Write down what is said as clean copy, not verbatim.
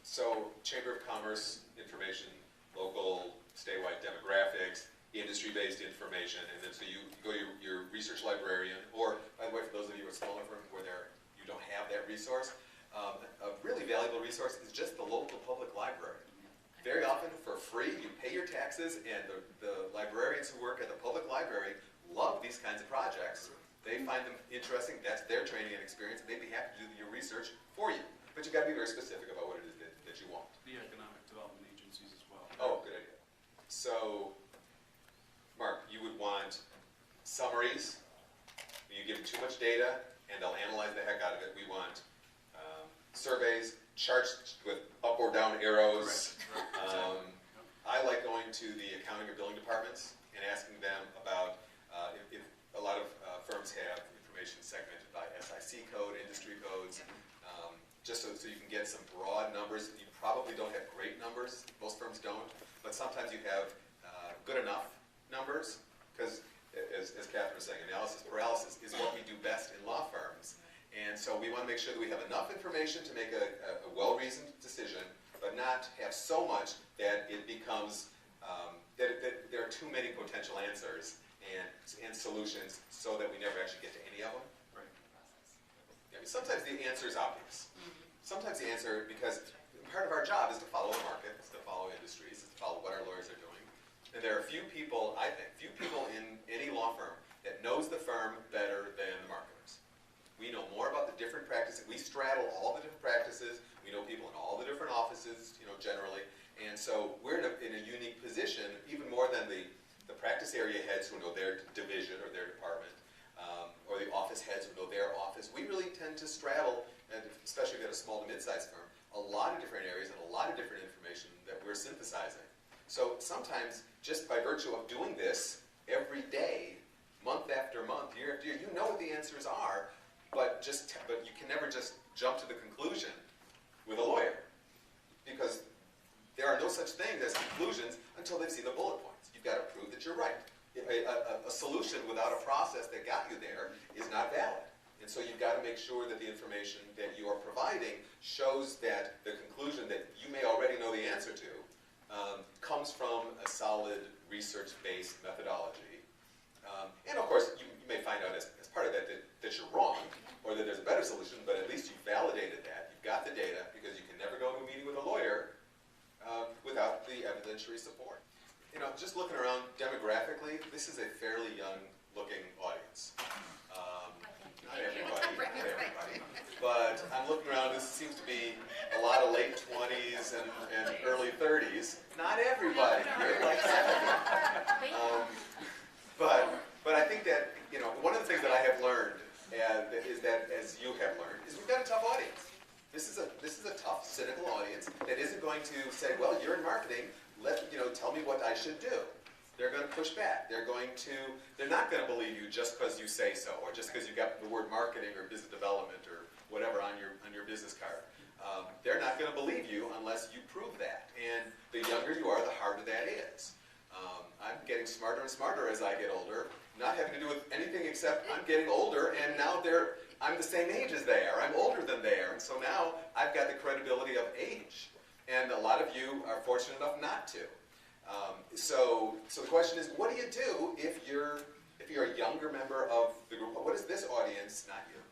So Chamber of Commerce information, local, statewide demographics, industry-based information, and then so you go to your research librarian, or by the way, for those of you at smaller firms where you don't have that resource, a really valuable resource is just the local public library. Very often for free, you pay your taxes, and the librarians who work at the public library love these kinds of projects. They find them interesting, that's their training and experience, and they'd be happy to do your research for you. But you've got to be very specific about what it is that you want. The economic development agencies as well. Oh, good idea. So, Mark, you would want summaries. You give them too much data, and they'll analyze the heck out of it. We want surveys, charts with up or down arrows. I like going to the accounting or billing departments and asking them about if a lot of firms have information segmented by SIC code, industry codes, just so you can get some broad numbers. You probably don't have great numbers. Most firms don't. But sometimes you have good enough numbers, because as Catherine was saying, analysis paralysis is what we do best in law firms. And so we want to make sure that we have enough information to make a well-reasoned decision, but not have so much that it becomes, that there are too many potential answers and solutions so that we never actually get to any of them. Right. I mean, sometimes the answer is obvious. Sometimes the answer, because part of our job is to follow the market, is to follow industries, is to follow what our lawyers are doing. And there are few people, I think, in any law firm that knows the firm better than the marketers. We know more about the different practices. We straddle all the different practices. We know people in all the different offices, generally. And so we're in a unique position, even more than the practice area heads who know their division or their department, or the office heads who know their office. We really tend to straddle, and especially at a small to mid-sized firm, a lot of different areas and a lot of different information that we're synthesizing. So sometimes, just by virtue of doing this every day, month after month, year after year, you know what the answers are, but you can never just jump to the conclusion with a lawyer, because there are no such things as conclusions until they've seen the bullet points. You've got to prove that you're right. A solution without a process that got you there is not valid. And so you've got to make sure that the information that you are providing shows that the conclusion that you may already know the answer to comes from a solid research-based methodology. And of course, you may find out as part of that you're wrong, or that there's a better solution, but at least you've validated that. You've got the data, because you can never go to a meeting with a lawyer without the evidentiary support. Just looking around demographically, this is a fairly young-looking audience. Not everybody, but I'm looking around, this seems to be a lot of late 20s and early 30s. Not everybody, you're like 70. But I think that, one of the things that I have learned is that, as you have learned, is we've got a tough audience. This is a tough, cynical audience that isn't going to say, well, you're in marketing, tell me what I should do. They're going to push back. They're not going to believe you just because you say so, or just because you got the word marketing or business development or whatever on your business card. They're not going to believe you unless you prove that. And the younger you are, the harder that is. I'm getting smarter and smarter as I get older, not having to do with anything except I'm getting older, and now I'm the same age as they are. I'm older than they are, and so now I've got the credibility of age. And a lot of you are fortunate enough not to. So the question is, what do you do if you're a younger member of the group? What is this audience, not you,